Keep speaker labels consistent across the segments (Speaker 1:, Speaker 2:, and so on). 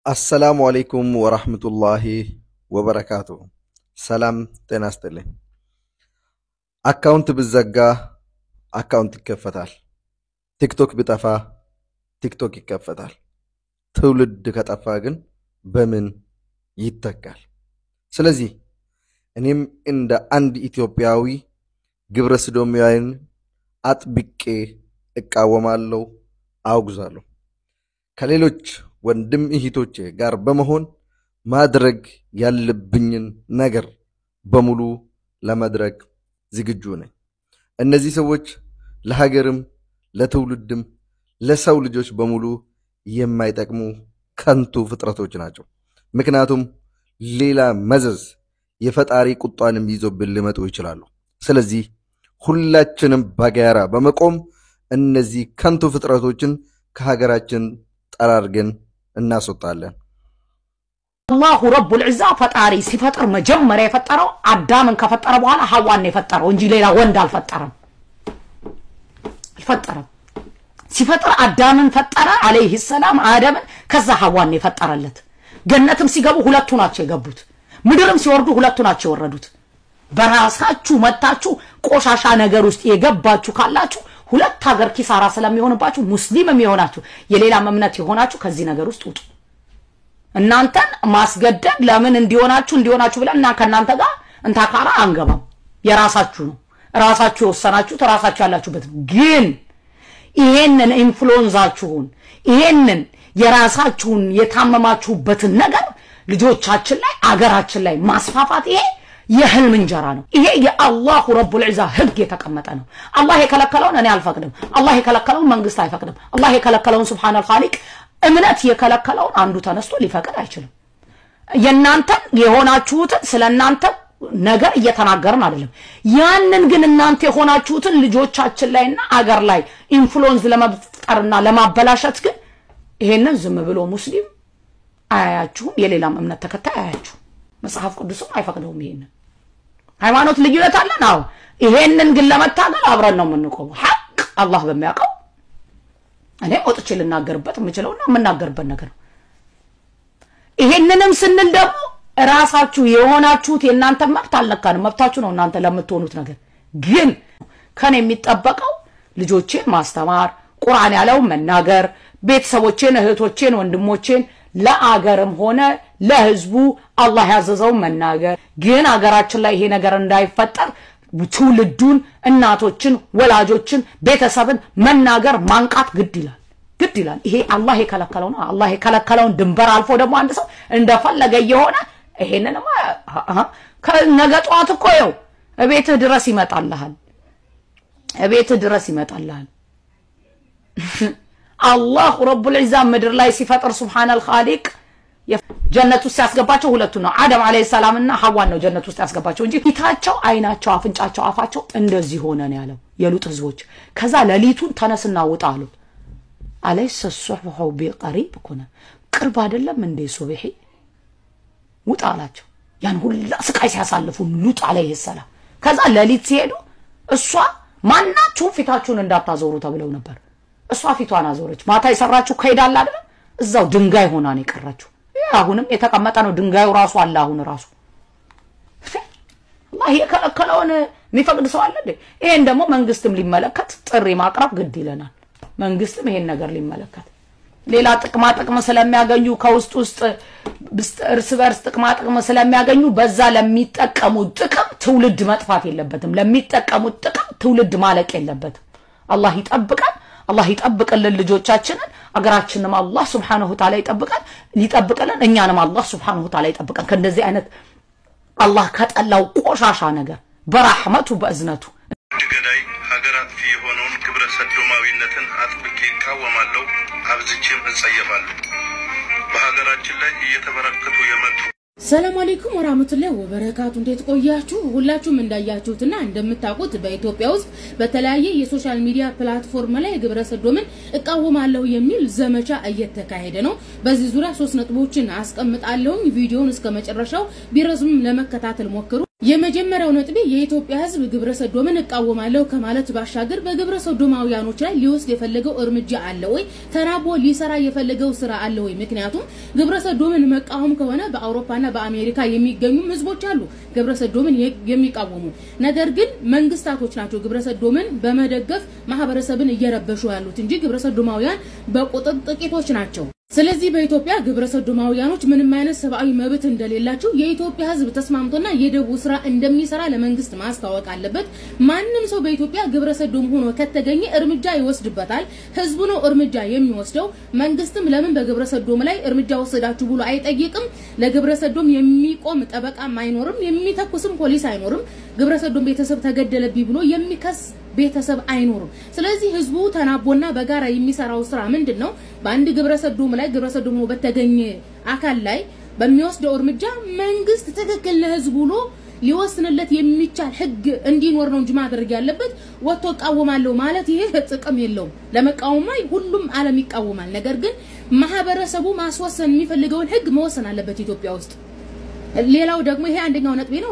Speaker 1: السلام عليكم ورحمة الله وبركاته. سلام تناستلي. أكاونت بالزجا أكاونت يكفتال. تيك توك بتفا تيك توك يكفتال. تولد كتفاجن بمن يتكال. سلزي أنيم عند عند إثيوبياوي جبرس دوميين أتبكي إكاومالو أوغزالو. كليلوش ወንድም እህቶቼ ጋር በመሆን ማድረግ ያለብኝን ነገር በሙሉ ለማድረግ ዝግጁ ነኝ። እነዚህ ሰዎች ለሀገርም ለትውልድም ለሰው ልጆች በሙሉ የማይጠቅሙ ከንቱ ፍጥረቶች ናቸው። ምክንያቱም ሌላ መዘዝ የፈጣሪ ቁጣንም ይዞብን ሊመጡ ይችላሉ። ስለዚህ ሁላችንም በጋራ በመቆም እነዚህ ከንቱ ፍጥረቶችን ከሀገራችን ጠራርገን እናስወጣለን።
Speaker 2: الله رب العزة فطاري ሲፈጥር መጀመሪያ የፈጠረው አዳምን ከፈጠረ በኋላ ሐዋን የፈጠረው እንጂ ሌላ ወንድ አልፈጠረም። ሲፈጥር አዳምን ፈጠረ አለይሂ ሰላም አዳምን ከዛ ሐዋን የፈጠረለት። ገነትም ሲገቡ ሁለቱ ናቸው የገቡት። ምድርም ሲወርዱ ሁለቱ ናቸው የወረዱት። በራሳችሁ መጣችሁ ቆሻሻ ነገር ውስጥ የገባችሁ ካላችሁ ሁለት ሀገር ኪሳራ ስለሚሆንባችሁ ሙስሊምም ይሆናችሁ የሌላ እምነት ይሆናችሁ ከዚህ ነገር ውስጥ ውጡ። እናንተን ማስገደድ ለምን እንዲሆናችሁ ብለና ከናንተ ጋር እንታካራ አንገባም። የራሳችሁ ነው። ራሳችሁ ወሰናችሁ ተራሳችሁ ያላችሁበት ግን ይሄንን ኢንፍሉዌንሳችሁን ይሄንን የራሳችሁን የታመማችሁበትን ነገር ልጆቻችን ላይ አገራችን ላይ ማስፋፋት ይሄ የህልም እንጀራ ነው። ይሄ የአላህ ረቡል ዒዛ ህግ የተቀመጠ ነው። አላህ የከለከለውን እኔ አልፈቅድም። አላህ የከለከለውን መንግስት አይፈቅድም። አላህ የከለከለውን ሱብሃነል ኻሊቅ እምነት የከለከለውን አንዱ ተነስቶ ሊፈቅድ አይችልም። የናንተ የሆናችሁትን ስለናንተ ነገር እየተናገርን አይደለም። ያንን ግን እናንተ የሆናችሁትን ልጆቻችን ላይና አገር ላይ ኢንፍሉዌንስ ለመፍጠርና ለማበላሸት ግን ይሄንን ዝም ብሎ ሙስሊም አያያችሁም። የሌላም እምነት ተከታይ አያያችሁ። መጽሐፍ ቅዱስም አይፈቅደውም። ይሄንን ሃይማኖት ልዩነት አለን። አዎ ይሄንን ግን ለመታገል አብረን ነው የምንቆመው። ሐቅ አላህ በሚያውቀው እኔ ወጥቼ ልናገርበት የምችለውና የምናገርበት ነገር ነው። ይሄንንም ስንል ደግሞ ራሳችሁ የሆናችሁት የናንተ መብት አልነካንም። መብታችሁ ነው እናንተ ለምትሆኑት ነገር። ግን ከኔ የሚጠበቀው ልጆቼን ማስተማር፣ ቁርአን ያለው መናገር፣ ቤተሰቦቼን፣ እህቶቼን፣ ወንድሞቼን ለአገርም ሆነ ለህዝቡ አላህ ያዘዘው መናገር። ግን አገራችን ላይ ይሄ ነገር እንዳይፈጠር ትውልዱን እናቶችን ወላጆችን ቤተሰብን መናገር ማንቃት ግድ ይላል። ይሄ አላህ የከለከለው ነው። አላህ የከለከለውን ድንበር አልፎ ደግሞ አንድ ሰው እንደፈለገ የሆነ ይሄንንማ ከነገ ጧት እኮ ነው እቤትህ ድረስ ይመጣልሃል። አላህ ረቡል ዒዛ ምድር ላይ ሲፈጥር ሱብሃነል ኻሊቅ ጀነት ውስጥ ያስገባቸው ሁለቱ ነው። አደም አለይሂ ሰላም እና ሐዋን ነው ጀነት ውስጥ ያስገባቸው እንጂ ፊታቸው፣ አይናቸው፣ አፍንጫቸው፣ አፋቸው እንደዚህ ሆነ ነው ያለው የሉጥ ህዝቦች። ከዛ ለሊቱን ተነስና ውጣ አሉት። አለይሰ ሱብሁ ቢቀሪብ ኩነ ቅርብ አይደለም እንደ ሱብሂ ውጣ አላቸው። ያን ሁላ ስቃይ ሲያሳልፉ ሉጥ አለይሂ ሰላም ከዛ ለሊት ሲሄዱ እሷ ማናችሁ ፊታችሁን እንዳታዞሩ ተብለው ነበር። እሷ ፊቷን አዞረች። ማታ ይሰራችሁ ከይዳል አይደል? እዛው ድንጋይ ሆና ነው የቀረችው። አሁንም የተቀመጠ ነው ድንጋዩ ራሱ አለ። አሁን ራሱ አላህ የከለከለውን የሚፈቅድ ሰው አለ እንዴ? ይሄን ደግሞ መንግስትም ሊመለከት ጥሪ ማቅረብ ግድ ይለናል። መንግስትም ይሄን ነገር ሊመለከት ሌላ ጥቅም ስለሚያገኙ ከውስጥ እርስ በርስ ጥቅም ስለሚያገኙ በዛ ለሚጠቀሙ ጥቅም ትውልድ መጥፋት የለበትም። ለሚጠቀሙ ጥቅም ትውልድ ማለቅ የለበትም። አላህ ይጠብቃል። አላህ ይጠብቅልን ልጆቻችንን አገራችንንም አላህ Subhanahu Wa Ta'ala ይጠብቅልን እኛንም አላህ Subhanahu Wa Ta'ala ይጠብቀን ከእንደዚህ አይነት አላህ ከጠላው ቆሻሻ ነገር በረህመቱ በእዝነቱ።
Speaker 3: ድገዳይ ሀገራት የሆነውን ግብረ ሰዶማዊነትን አጥብቄ እቃወማለሁ፣ አብዝቼም እንጸየፋለሁ። በሀገራችን ላይ እየተበረከቱ የመጡ
Speaker 4: ሰላም አለይኩም ወራህመቱላሂ ወበረካቱ። እንዴት ቆያችሁ? ሁላችሁም እንዳያችሁትና እንደምታውቁት በኢትዮጵያ ውስጥ በተለያየ የሶሻል ሚዲያ ፕላትፎርም ላይ ግብረ ሰዶምን እቃወማለሁ የሚል ዘመቻ እየተካሄደ ነው። በዚህ ዙሪያ 3 ነጥቦችን አስቀምጣለሁ። ቪዲዮውን እስከ መጨረሻው ቢረዝም ለመከታተል ሞክሩ። የመጀመሪያው ነጥቤ የኢትዮጵያ ህዝብ ግብረ ሰዶምን እቃወማለሁ ከማለት ባሻገር በግብረ ሰዶማውያኖች ላይ ሊወስድ የፈለገው እርምጃ አለ ወይ ተናቦ ሊሰራ የፈለገው ስራ አለ ወይ ምክንያቱም ግብረ ሰዶምን መቃወም ከሆነ በአውሮፓና በአሜሪካ የሚገኙ ህዝቦች አሉ ግብረ ሰዶምን የሚቃወሙ ነገር ግን መንግስታቶች ናቸው ግብረ ሰዶምን በመደገፍ ማህበረሰብን እየረበሹ ያሉት እንጂ ግብረ ሰዶማውያን በቁጥር ጥቂቶች ናቸው ስለዚህ በኢትዮጵያ ግብረ ሰዶማውያኖች ምንም አይነት ሰብአዊ መብት እንደሌላቸው የኢትዮጵያ ህዝብ ተስማምቶና የደቡ ስራ እንደሚሰራ ለመንግስት ማስታወቅ አለበት ማንንም ሰው በኢትዮጵያ ግብረ ሰዶም ሆኖ ከተገኘ እርምጃ ይወስድበታል ህዝቡ ነው እርምጃ የሚወስደው መንግስትም ለምን በግብረ ሰዶም ላይ እርምጃ ወሰዳችሁ ብሎ አይጠይቅም ለግብረ ሰዶም የሚቆም ጠበቃም አይኖርም የሚተኩስም ፖሊስ አይኖርም ግብረ ሰዶም ቤተሰብ ተገደለብኝ ብሎ የሚከስ ቤተሰብ አይኖርም ስለዚህ ህዝቡ ተናቦና በጋራ የሚሰራው ስራ ምንድነው በአንድ ግብረ ሰዶም ላይ ግብረ ሰዶም ነው በተገኘ አካል ላይ በሚወስደው እርምጃ መንግስት ትክክል ለህዝቡ ነው ሊወስንለት የሚቻል ህግ እንዲኖር ነው እንጂ ማድረግ ያለበት ወጥቶ ቃወማለሁ ማለት ይሄ ጥቅም የለውም ለመቃወም ሁሉም ዓለም ይቃወማል ነገር ግን ማህበረሰቡ ማስወሰን የሚፈልገውን ህግ መወሰን አለበት ኢትዮጵያ ውስጥ ሌላው ደግሞ ይሄ አንደኛው ነጥብ ነው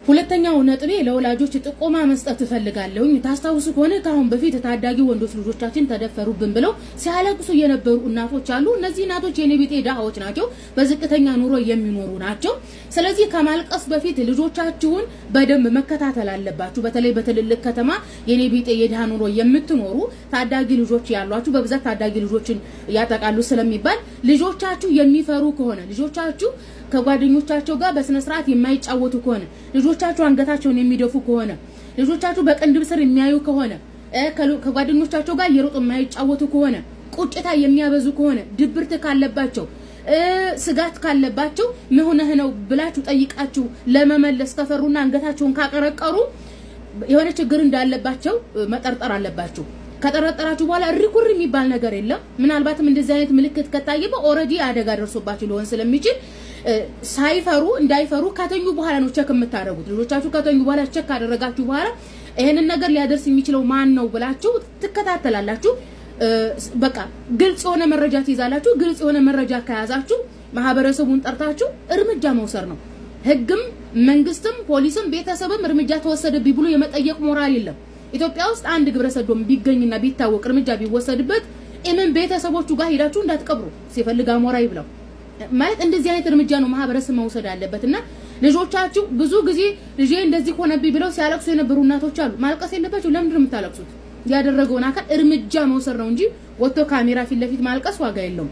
Speaker 4: ሁለተኛው ነጥቤ ለወላጆች ጥቆማ መስጠት ፈልጋለሁ ታስታውሱ ከሆነ ታሁን በፊት ታዳጊ ወንዶች ልጆቻችን ተደፈሩብን ብለው ሲያለቅሱ የነበሩ እናቶች አሉ እነዚህ እናቶች የኔቢጤ ዳሃዎች ናቸው በዝቅተኛ ኑሮ የሚኖሩ ናቸው ስለዚህ ከማልቀስ በፊት ልጆቻችሁን በደንብ መከታተል አለባችሁ በተለይ በትልልቅ ከተማ የኔቢጤ የዳሃ ኑሮ የምትኖሩ ታዳጊ ልጆች ያሏችሁ በብዛት ታዳጊ ልጆችን ያጠቃሉ ስለሚባል ልጆቻችሁ የሚፈሩ ከሆነ ልጆቻችሁ ከጓደኞቻቸው ጋር በስነ ስርዓት የማይጫወቱ ከሆነ ልጆቻቸው አንገታቸውን የሚደፉ ከሆነ ልጆቻቸው በቀንድብ ስር የሚያዩ ከሆነ ከጓደኞቻቸው ጋር የሮጥ የማይጫወቱ ከሆነ ቁጭታ የሚያበዙ ከሆነ ድብርት ካለባቸው ስጋት ካለባቸው ምን ሆነህ ነው ብላችሁ ጠይቃችሁ ለመመለስ ከፈሩና አንገታቸውን ካቀረቀሩ የሆነ ችግር እንዳለባቸው መጠርጠር አለባችሁ ከጠረጠራችሁ በኋላ ሪኩር የሚባል ነገር የለም ምናልባትም እንደዚህ አይነት ምልክት ከታየበ ኦሬዲ አደጋ ደርሶባችሁ ሊሆን ስለሚችል ሳይፈሩ እንዳይፈሩ ከተኙ በኋላ ነው ቸክ የምታደርጉት ልጆቻችሁ ከተኙ በኋላ ቸክ አደረጋችሁ በኋላ ይሄንን ነገር ሊያደርስ የሚችለው ማን ነው ብላችሁ ትከታተላላችሁ በቃ ግልጽ የሆነ መረጃ ትይዛላችሁ ግልጽ የሆነ መረጃ ከያዛችሁ ማህበረሰቡን ጠርታችሁ እርምጃ መውሰድ ነው ህግም መንግስትም ፖሊስም ቤተሰብም እርምጃ ተወሰደብኝ ብሎ የመጠየቅ ሞራል የለም ኢትዮጵያ ውስጥ አንድ ግብረ ሰዶም ቢገኝና ቢታወቅ እርምጃ ቢወሰድበት እምን ቤተሰቦቹ ጋር ሄዳችሁ እንዳትቀብሩ ሲፈልጋ ሞራ ይብላው ማለት እንደዚህ አይነት እርምጃ ነው ማህበረሰብ መውሰድ አለበትና ልጆቻችሁ ብዙ ጊዜ ልጄ እንደዚህ ሆነብኝ ብለው ሲያለቅሱ የነበሩ እናቶች አሉ ማልቀስ የለባችሁ ለምን እንደምታለቅሱት ያደረገውን አካል እርምጃ መውሰድ ነው እንጂ ወጥቶ ካሜራ ፊት ለፊት ማልቀስ ዋጋ የለውም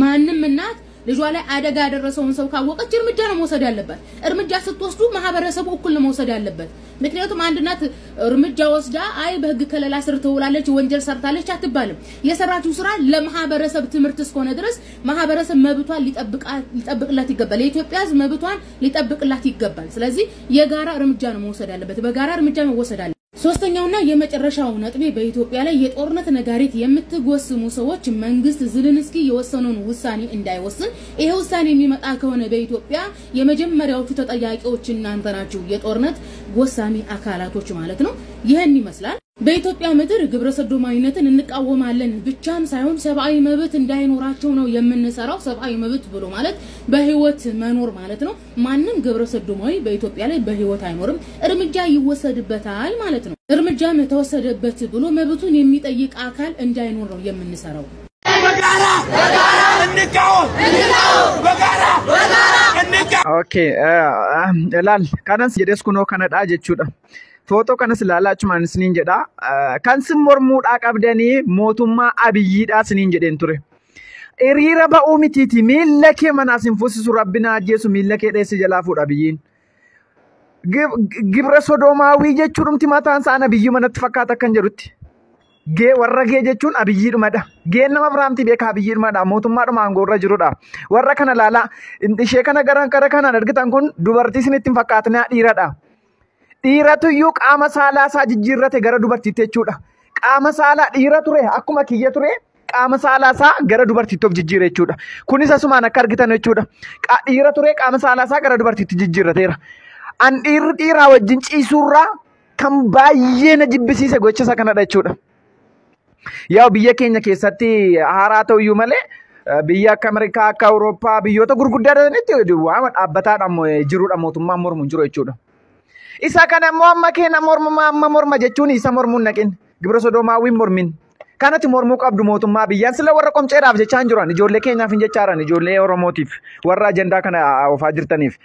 Speaker 4: ማንንም እናት ልጇ ላይ አደጋ ያደረሰውን ሰው ካወቀች እርምጃ ነው መውሰድ ያለበት እርምጃ ስትወስዱ ማህበረሰቡ እኩል ነው መውሰድ ያለበት ምክንያቱም አንድ እናት እርምጃ ወስዳ አይ በህግ ከለላ ስር ተውላለች ወንጀል ሰርታለች አትባልም የሰራችው ስራ ለማህበረሰብ ትምህርት እስከሆነ ድረስ ማህበረሰብ መብቷን ሊጠብቅላት ይገባል የኢትዮጵያ ህዝብ መብቷን ሊጠብቅላት ይገባል ስለዚህ የጋራ እርምጃ ነው መውሰድ ያለበት በጋራ እርምጃ መወሰድ አለ ሶስተኛውና የመጨረሻው ነጥቤ በኢትዮጵያ ላይ የጦርነት ነጋሪት የምትጎስሙ ሰዎች መንግስት ዝልንስኪ የወሰነውን ውሳኔ እንዳይወስን ይሄ ውሳኔ የሚመጣ ከሆነ በኢትዮጵያ የመጀመሪያዎቹ ተጠያቂዎች እናንተ ናችሁ የጦርነት ጎሳሚ አካላቶች ማለት ነው ይሄን ይመስላል በኢትዮጵያ ምድር ግብረ ሰዶማዊነትን እንቃወማለን ብቻም ሳይሆን ሰብአዊ መብት እንዳይኖራቸው ነው የምንሰራው ሰብአዊ መብት ብሎ ማለት በህይወት መኖር ማለት ነው ማንንም ግብረ ሰዶማዊ በኢትዮጵያ ላይ በህይወት አይኖርም እርምጃ ይወሰድበታል ማለት ነው እርምጃም ተወሰደበት ብሎ መብቱን የሚጠይቅ አካል እንዳይኖር ነው የምንሰራው በጋራ እንቃወም በጋራ
Speaker 5: ኦኬ ላል ካናስ የደስኩ ነው ከነዳ ጀቹዳ ፎቶ kanas ilaalaachuma isiniin jedha kan mormuudha qabdanii mootummaa abiyyiidha isiniin jedheen ture hiriira ba'uu mitiiti miilla kee manaas hin fuusisu rabbina ajjeesu miilla kee dheesse jalaa fuudha abiyyiin gibra sodomaawii jechuudhumti mataan isaa abiyyi manatti fakkaata kan jedhutti warra gee jechuun abiyyiidhumadha geen nama biraamti beeka abiyyiidhumadha mootummaadhuma aangoorra jirudha warra kana laalaa ishee kana gara kanaan argitan kun dubartii isinitti hin fakkaatinaa dhiiradha dhiiratuyyuu qaama saalaa isaa jijjiirrate gara dubartiitti jechuudha qaama saalaa dhiira ture akkuma kiyya ture qaama saalaa isaa gara dubartiitti of jijjiire jechuudha kunis asumaan akka argitan jechuudha dhiira ture qaama saalaa isaa gara dubartiitti jijjiirrateera an dhiiraa wajjin ciisuurraa kan baay'ee na jibbisiise gocha isa kanadha jechuudha yaa biyya keenya keessatti haaraa ta'uyyuu malee biyya akka Ameerikaa akka Awurooppaa biyyoota gurguddaadhaanitti waan dhaabbataadhaan jiruudha mootummaan mormuun jiru jechuudha. Isa kana immoo amma keenya morma jechuun isa mormuun naqin gibira sodoomaawwiin mormin. Kanatti mormuu qabdu mootummaa biyyaan sila warra qomceedhaaf jechaan jiran ijoollee keenyaaf hin jechaaran ijoollee Oromootiif warra ajandaa kana oofaa jirtaniif.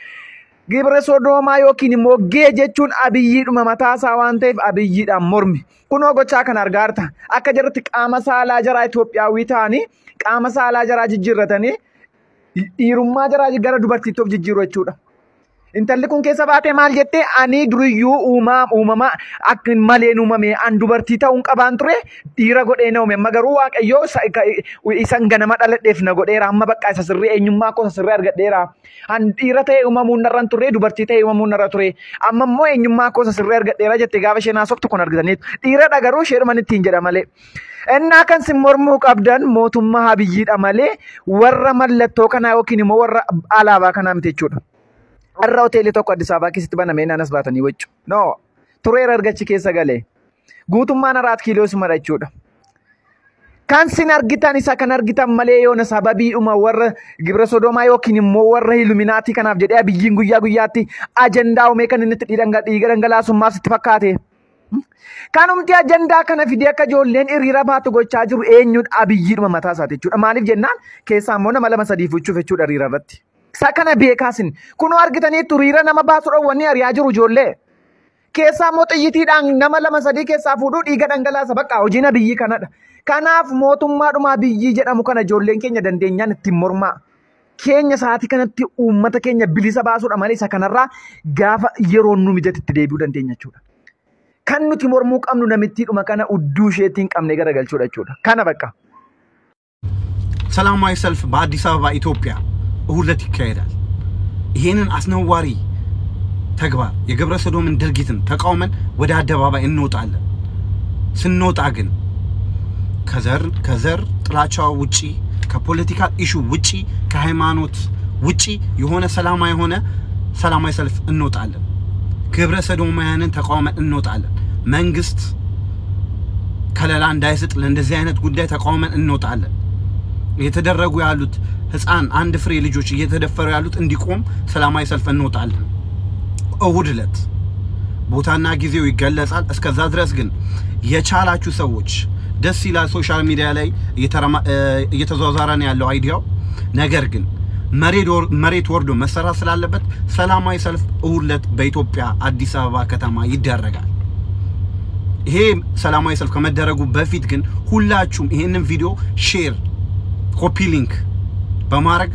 Speaker 5: Gibira sodoomaa yookiin immoo gee jechuun abiyyiidhuma mataasaa waan ta'eef abiyyiidhaan mormi. Kunoo gochaa kan argaa jirta. Akka jirratti qaama saalaa jaraa Itoophiyaawwii ta'anii qaama saalaa jaraa jijjiirratanii dhiirummaa jaraa gara dubartiitti of jijjiiru jechuudha. Intalli kun keessa baatee maal jettee ani duriyyuu uumama akka malee uumame an dubartii ta'uun qabaan ture dhiira godhee na uume amma garuu waaqayyoo isan ganama dhaladheef na godheera amma bakka isa sirrii eenyummaa koo sirrii argadheera an dhiira ta'ee uumamuun narraan ture dubartii ta'ee uumamuun narra ture amma immoo eenyummaa koo sirrii argadheera jettee gaafa isheen haasoftu kun argitaniitu dhiiradha garuu sheeruman ittiin jedha malee. Innaa kan sin mormuu qabdan mootummaa abiyyiidha malee warra mallattoo kanaa yookiin immoo warra alaabaa kanaa miti jechuudha. Har'a hoteelii tokko Addis Ababaa keessatti banamee naanas baatanii waccu. No, tureera argachi keessa galee. Guutummaan 4 kiiloo suma jechuudha. Kan sin argitan isa kan argitan malee yoona sababiidhuma warra gibira sodoomaa yookiin immoo warra iluminaatii kanaaf jedhee abiyyiin guyyaa guyyaatti ajandaa uumee kan inni itti dhiiga dhangalaasummaaf sitti fakkaate. Kanumti ajandaa kana fidee akka ijoolleen hiriira baatu gochaa jiru eenyudha abiyyiidhuma mataa isaati jechuudha. Maaliif jennaan keessaa immoo nama 2-3 fuchuuf jechuudha hiriira irratti. Sakana beekaasin kunoo argitanii hiriira nama baasuudhaan wanni ari'aa jiru ijoollee. Keessaa immoo xiyyitiidhaan nama 2-3 keessaa fuudhuu dhiiga dhangalaasa bakka hojiin abiyyi kanadha. Kanaaf mootummaadhuma abiyyi jedhamu kana ijoolleen keenya dandeenyaan ittiin mormaa. Keenya sa'aatii kanatti uummata keenya bilisa baasuudha malee isa kanarraa gaafa yeroon nu mijatti itti deebi'uu dandeenya jechuudha. Kan nuti mormuu qabnu namittiidhuma kana udduu isheetiin qabnee garagalchuudha jechuudha. Kana bakka.
Speaker 6: ሰላማዊ ሰልፍ በአዲስ አበባ ኢትዮጵያ እሁድ ይካሄዳል። ይሄንን አስነዋሪ ተግባር የግብረ ሰዶምን ድርጊትን ተቃውመን ወደ አደባባይ እንወጣለን። ስንወጣ ግን ከዘር ጥላቻው ውጪ ከፖለቲካል ኢሹ ውጪ ከሃይማኖት ውጪ የሆነ ሰላማዊ ሰልፍ እንወጣለን። ግብረ ሰዶማውያንን ተቃውመን እንወጣለን። መንግስት ከለላ እንዳይሰጥ ለእንደዚህ አይነት ጉዳይ ተቃውመን እንወጣለን። የተደረጉ ያሉት ህፃን አንድ ፍሬ ልጆች እየተደፈሩ ያሉት እንዲቆም ሰላማዊ ሰልፍ እንወጣለን። እሁድ ዕለት ቦታና ጊዜው ይገለጻል። እስከዛ ድረስ ግን የቻላችሁ ሰዎች ደስ ይላል። ሶሻል ሚዲያ ላይ እየተዟዟረ ነው ያለው አይዲያው። ነገር ግን መሬት ወርዶ መሰራት ስላለበት ሰላማዊ ሰልፍ እሁድ ዕለት በኢትዮጵያ አዲስ አበባ ከተማ ይደረጋል። ይሄ ሰላማዊ ሰልፍ ከመደረጉ በፊት ግን ሁላችሁም ይሄንን ቪዲዮ ሼር ኮፒ ሊንክ በማድረግ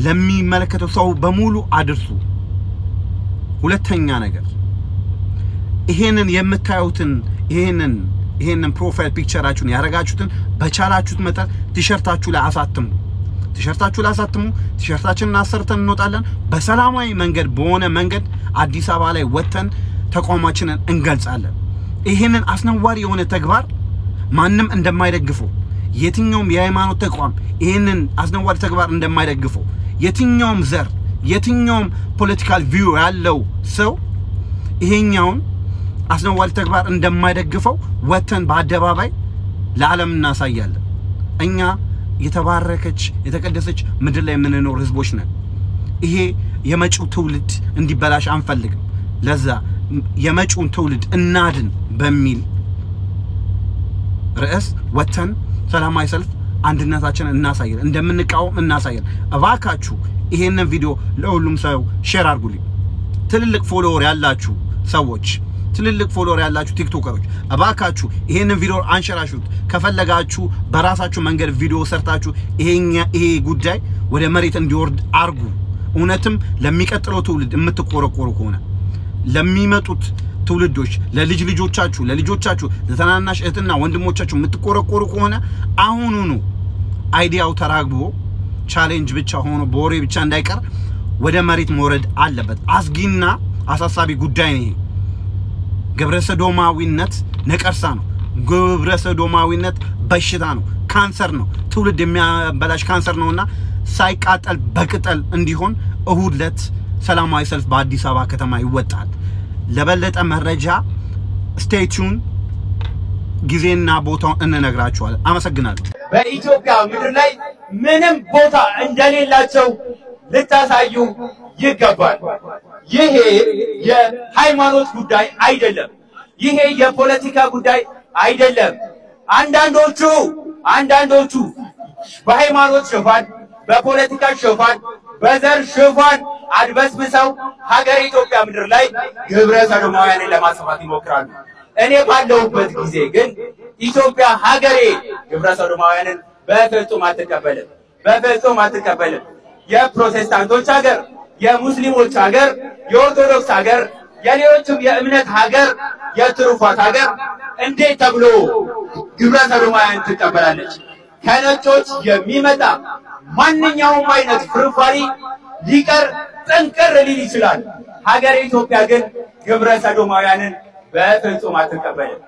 Speaker 6: ለሚመለከተው ሰው በሙሉ አድርሱ። ሁለተኛ ነገር ይሄንን የምታዩትን ይሄንን ፕሮፋይል ፒክቸራችሁን ያረጋችሁትን በቻላችሁት መጠን ቲሸርታችሁ ላይ አሳትሙ። ቲሸርታችንን አሰርተን እንወጣለን። በሰላማዊ መንገድ በሆነ መንገድ አዲስ አበባ ላይ ወጥተን ተቋማችንን እንገልጻለን። ይሄንን አስነዋሪ የሆነ ተግባር ማንም እንደማይደግፈው የትኛውም የሃይማኖት ተቋም ይሄንን አስነዋሪ ተግባር እንደማይደግፈው የትኛውም ዘር የትኛውም ፖለቲካል ቪው ያለው ሰው ይሄኛውን አስነዋሪ ተግባር እንደማይደግፈው ወጥተን በአደባባይ ለዓለም እናሳያለን። እኛ የተባረከች የተቀደሰች ምድር ላይ የምንኖር ህዝቦች ነን። ይሄ የመጪው ትውልድ እንዲበላሽ አንፈልግም። ለዛ የመጪውን ትውልድ እናድን በሚል ርዕስ ወጥተን ሰላማዊ ሰልፍ አንድነታችንን እናሳያለን። እንደምንቃወም እናሳያለን። እባካችሁ ይሄንን ቪዲዮ ለሁሉም ሰው ሼር አድርጉልኝ። ትልልቅ ፎሎወር ያላችሁ ሰዎች ትልልቅ ፎሎወር ያላችሁ ቲክቶከሮች እባካችሁ ይሄንን ቪዲዮ አንሸራሹት። ከፈለጋችሁ በራሳችሁ መንገድ ቪዲዮ ሰርታችሁ ይሄ ጉዳይ ወደ መሬት እንዲወርድ አርጉ። እውነትም ለሚቀጥለው ትውልድ የምትቆረቆሩ ከሆነ ለሚመጡት ትውልዶች ለልጆቻችሁ ለተናናሽ እህትና ወንድሞቻችሁ የምትቆረቆሩ ከሆነ አሁኑኑ አይዲያው ተራግቦ ቻሌንጅ ብቻ ሆኖ በወሬ ብቻ እንዳይቀር ወደ መሬት መውረድ አለበት። አስጊና አሳሳቢ ጉዳይ ነው። ግብረ ሰዶማዊነት ነቀርሳ ነው። ግብረ ሰዶማዊነት በሽታ ነው፣ ካንሰር ነው፣ ትውልድ የሚያበላሽ ካንሰር ነውና ሳይቃጠል በቅጠል እንዲሆን እሁድ ዕለት ሰላማዊ ሰልፍ በአዲስ አበባ ከተማ ይወጣል። ለበለጠ መረጃ ስቴይ ቲዩን ጊዜና ቦታውን እንነግራችኋለን። አመሰግናለሁ።
Speaker 7: በኢትዮጵያ ምድር ላይ ምንም ቦታ እንደሌላቸው ልታሳዩ ይገባል። ይሄ የሃይማኖት ጉዳይ አይደለም። ይሄ የፖለቲካ ጉዳይ አይደለም። አንዳንዶቹ በሃይማኖት ሽፋን፣ በፖለቲካ ሽፋን፣ በዘር ሽፋን አድበስብሰው ሀገር ኢትዮጵያ ምድር ላይ ግብረ ሰዶማውያንን ለማስፋት ይሞክራሉ። እኔ ባለሁበት ጊዜ ግን ኢትዮጵያ ሀገሬ ግብረ ሰዶማውያንን በፍጹም አትቀበልም። የፕሮቴስታንቶች ሀገር፣ የሙስሊሞች ሀገር፣ የኦርቶዶክስ ሀገር፣ የሌሎችም የእምነት ሀገር፣ የትሩፋት ሀገር እንዴት ተብሎ ግብረ ሰዶማውያን ትቀበላለች? ከነጮች የሚመጣ ማንኛውም አይነት ፍርፋሪ ሊቀር ጥንቅር ሊል ይችላል። ሀገር ኢትዮጵያ ግን ግብረ ሰዶማውያንን በፍጹም አትቀበልም።